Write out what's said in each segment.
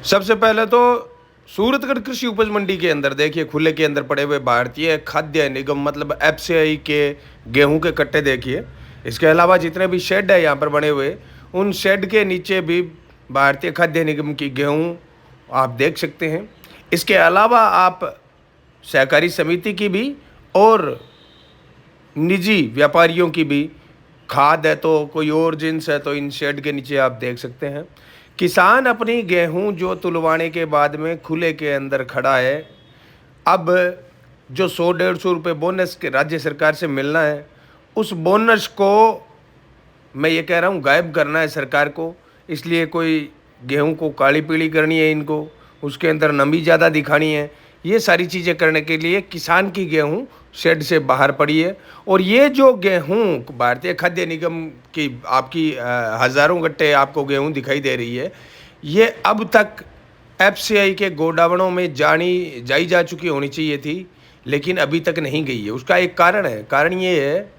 सबसे पहले तो सूरतगढ़ कृषि उपज मंडी के अंदर देखिए खुले के अंदर पड़े हुए भारतीय खाद्य निगम मतलब एफसीआई के गेहूं के कट्टे देखिए। इसके अलावा जितने भी शेड है यहाँ पर बने हुए, उन शेड के नीचे भी भारतीय खाद्य निगम की गेहूं आप देख सकते हैं। इसके अलावा आप सहकारी समिति की भी और निजी व्यापारियों की भी खाद है तो कोई और जिन्स है तो इन शेड के नीचे आप देख सकते हैं। किसान अपनी गेहूं जो तुलवाने के बाद में खुले के अंदर खड़ा है, अब जो 100-150 रुपये बोनस के राज्य सरकार से मिलना है, उस बोनस को मैं ये कह रहा हूँ गायब करना है सरकार को। इसलिए कोई गेहूं को काली पीली करनी है, इनको उसके अंदर नमी ज़्यादा दिखानी है, ये सारी चीज़ें करने के लिए किसान की गेहूं शेड से बाहर पड़ी है। और ये जो गेहूं भारतीय खाद्य निगम की आपकी हज़ारों गट्टे आपको गेहूं दिखाई दे रही है, ये अब तक एफसीआई के गोडाउनों में जाई जा चुकी होनी चाहिए थी, लेकिन अभी तक नहीं गई है। उसका एक कारण है, कारण ये है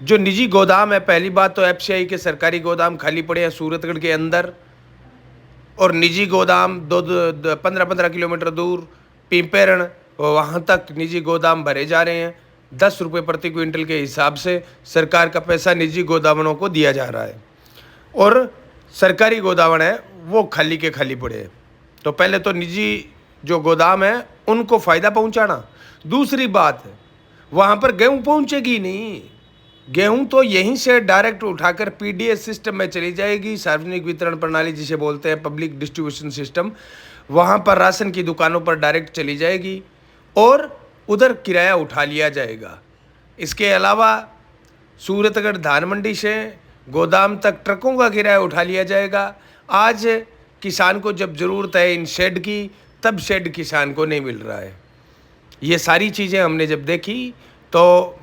जो निजी गोदाम है। पहली बात तो एफसीआई के सरकारी गोदाम खाली पड़े हैं सूरतगढ़ के अंदर, और निजी गोदाम 15-15 किलोमीटर दूर पिंपेरण वहाँ तक निजी गोदाम भरे जा रहे हैं। 10 रुपये प्रति क्विंटल के हिसाब से सरकार का पैसा निजी गोदामों को दिया जा रहा है, और सरकारी गोदाम है वो खाली के खाली पड़े हैं। तो पहले तो निजी जो गोदाम है उनको फ़ायदा पहुँचाना। दूसरी बात है वहाँ पर गेहूँ पहुँचेगी नहीं, गेहूं तो यहीं से डायरेक्ट उठाकर पीडीएस सिस्टम में चली जाएगी, सार्वजनिक वितरण प्रणाली जिसे बोलते हैं पब्लिक डिस्ट्रीब्यूशन सिस्टम। वहां पर राशन की दुकानों पर डायरेक्ट चली जाएगी और उधर किराया उठा लिया जाएगा। इसके अलावा सूरतगढ़ धान मंडी से गोदाम तक ट्रकों का किराया उठा लिया जाएगा। आज किसान को जब ज़रूरत है इन शेड की, तब शेड किसान को नहीं मिल रहा है। ये सारी चीज़ें हमने जब देखी तो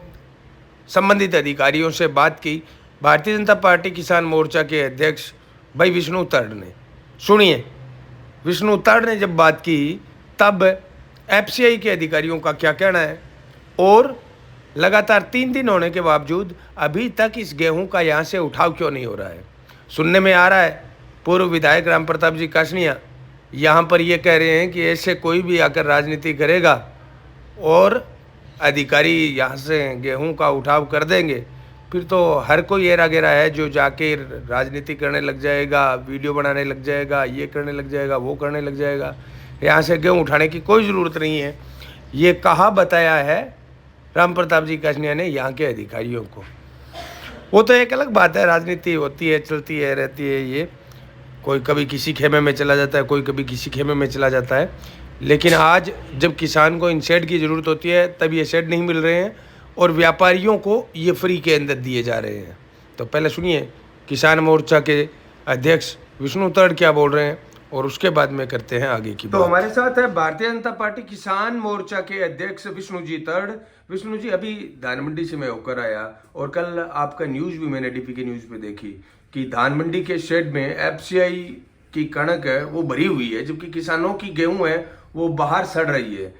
संबंधित अधिकारियों से बात की। भारतीय जनता पार्टी किसान मोर्चा के अध्यक्ष भाई विष्णु तर्ड ने, सुनिए, विष्णु तर्ड ने जब बात की तब एफसीआई के अधिकारियों का क्या कहना है, और लगातार 3 दिन होने के बावजूद अभी तक इस गेहूं का यहाँ से उठाव क्यों नहीं हो रहा है। सुनने में आ रहा है पूर्व विधायक राम प्रताप जी कासनिया यहाँ पर ये कह रहे हैं कि ऐसे कोई भी आकर राजनीति करेगा और अधिकारी यहाँ से गेहूं का उठाव कर देंगे, फिर तो हर कोई एरा गेरा है जो जाके राजनीति करने लग जाएगा, वीडियो बनाने लग जाएगा, ये करने लग जाएगा, वो करने लग जाएगा। यहाँ से गेहूं उठाने की कोई ज़रूरत नहीं है। ये कहा बताया है राम प्रताप जी कासनिया ने यहाँ के अधिकारियों को। वो तो एक अलग बात है, राजनीति होती है, चलती है, रहती है। ये कोई कभी किसी खेमे में चला जाता है, कोई कभी किसी खेमे में चला जाता है, लेकिन आज जब किसान को इन शेड की ज़रूरत होती है तब ये शेड नहीं मिल रहे हैं और व्यापारियों को ये फ्री के अंदर दिए जा रहे हैं। तो पहले सुनिए किसान मोर्चा के अध्यक्ष विष्णु तर्ड क्या बोल रहे हैं और उसके बाद में करते हैं आगे की बात। तो हमारे साथ है भारतीय जनता पार्टी किसान मोर्चा के अध्यक्ष विष्णु जी तर्ड। विष्णु जी, अभी धान मंडी से मैं होकर आया और कल आपका न्यूज़ भी मैंने डीपी के न्यूज़ पे देखी कि धान मंडी के शेड में एफसीआई की कणक है वो भरी हुई है, जबकि किसानों की गेहूं है वो बाहर सड़ रही है।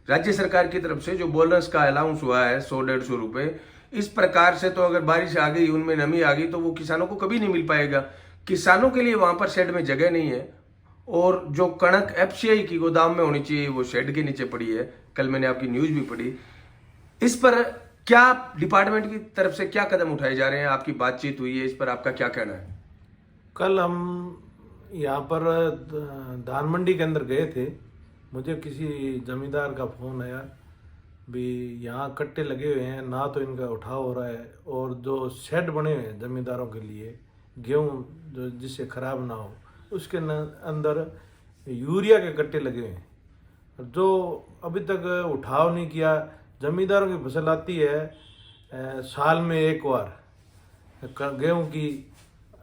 राज्य सरकार की तरफ से जो बोनस का अलाउंस हुआ है 100-150 रुपये, इस प्रकार से तो अगर बारिश आ गई, उनमें नमी आ गई तो वो किसानों को कभी नहीं मिल पाएगा। किसानों के लिए वहां पर शेड में जगह नहीं है, और जो कणक एफसीआई की गोदाम में होनी चाहिए वो शेड के नीचे पड़ी है। कल मैंने आपकी न्यूज़ भी पढ़ी। इस पर क्या डिपार्टमेंट की तरफ से क्या कदम उठाए जा रहे हैं, आपकी बातचीत हुई है, इस पर आपका क्या कहना है? कल हम यहाँ पर धान मंडी के अंदर गए थे, मुझे किसी जमींदार का फ़ोन आया भी यहाँ कट्टे लगे हुए हैं, ना तो इनका उठाव हो रहा है, और जो शेड बने हुए हैं ज़मींदारों के लिए गेहूँ जो जिससे ख़राब ना हो उसके अंदर यूरिया के कट्टे लगे हुए हैं, जो अभी तक उठाव नहीं किया। ज़मींदारों की फसल आती है साल में एक बार गेहूँ की,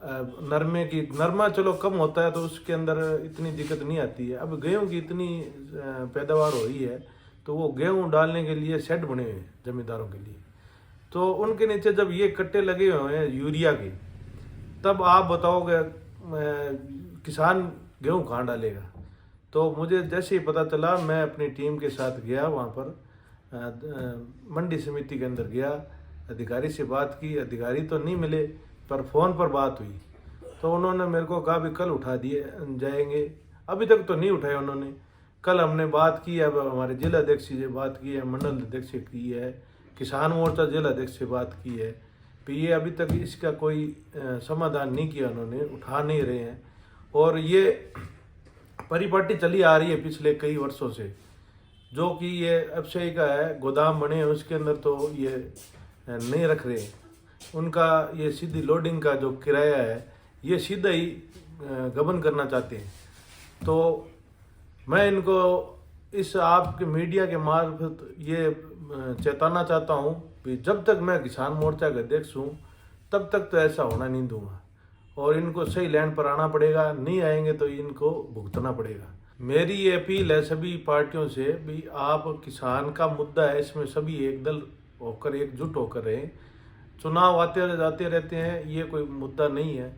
नरमा चलो कम होता है तो उसके अंदर इतनी दिक्कत नहीं आती है। अब गेहूं की इतनी पैदावार हो रही है तो वो गेहूं डालने के लिए शेड बने हुए हैं ज़मींदारों के लिए, तो उनके नीचे जब ये कट्टे लगे हुए हैं यूरिया के, तब आप बताओगे किसान गेहूं कहाँ डालेगा। तो मुझे जैसे ही पता चला मैं अपनी टीम के साथ गया वहाँ पर, मंडी समिति के अंदर गया, अधिकारी से बात की। अधिकारी तो नहीं मिले पर फ़ोन पर बात हुई तो उन्होंने मेरे को कहा भी कल उठा दिए जाएंगे अभी तक तो नहीं उठाए उन्होंने। कल हमने बात की है, अब हमारे जिला अध्यक्ष से बात की है, मंडल अध्यक्ष से की है, किसान मोर्चा जिला अध्यक्ष से बात की है, तो ये अभी तक इसका कोई समाधान नहीं किया उन्होंने, उठा नहीं रहे हैं। और ये परिपाटी चली आ रही है पिछले कई वर्षों से, जो कि ये एफसीआई का है, गोदाम बने हैं उसके अंदर तो ये नहीं रख रहे। उनका ये सीधी लोडिंग का जो किराया है ये सीधा ही गबन करना चाहते हैं। तो मैं इनको इस आपके मीडिया के मार्फत ये चेताना चाहता हूँ कि जब तक मैं किसान मोर्चा का अध्यक्ष हूँ तब तक तो ऐसा होना नहीं दूंगा, और इनको सही लाइन पर आना पड़ेगा, नहीं आएंगे तो इनको भुगतना पड़ेगा। मेरी ये अपील है सभी पार्टियों से भी, आप किसान का मुद्दा है, इसमें सभी एक दल होकर एकजुट होकर रहें। चुनाव आते जाते रहते हैं, ये कोई मुद्दा नहीं है,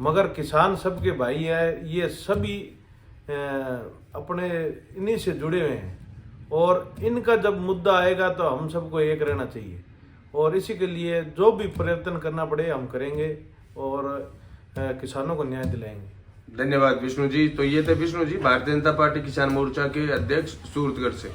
मगर किसान सबके भाई है, ये सभी अपने इन्हीं से जुड़े हुए हैं, और इनका जब मुद्दा आएगा तो हम सबको एक रहना चाहिए, और इसी के लिए जो भी प्रयत्न करना पड़े हम करेंगे और किसानों को न्याय दिलाएंगे। धन्यवाद विष्णु जी। तो ये थे विष्णु जी, भारतीय जनता पार्टी किसान मोर्चा के अध्यक्ष सूरतगढ़ से।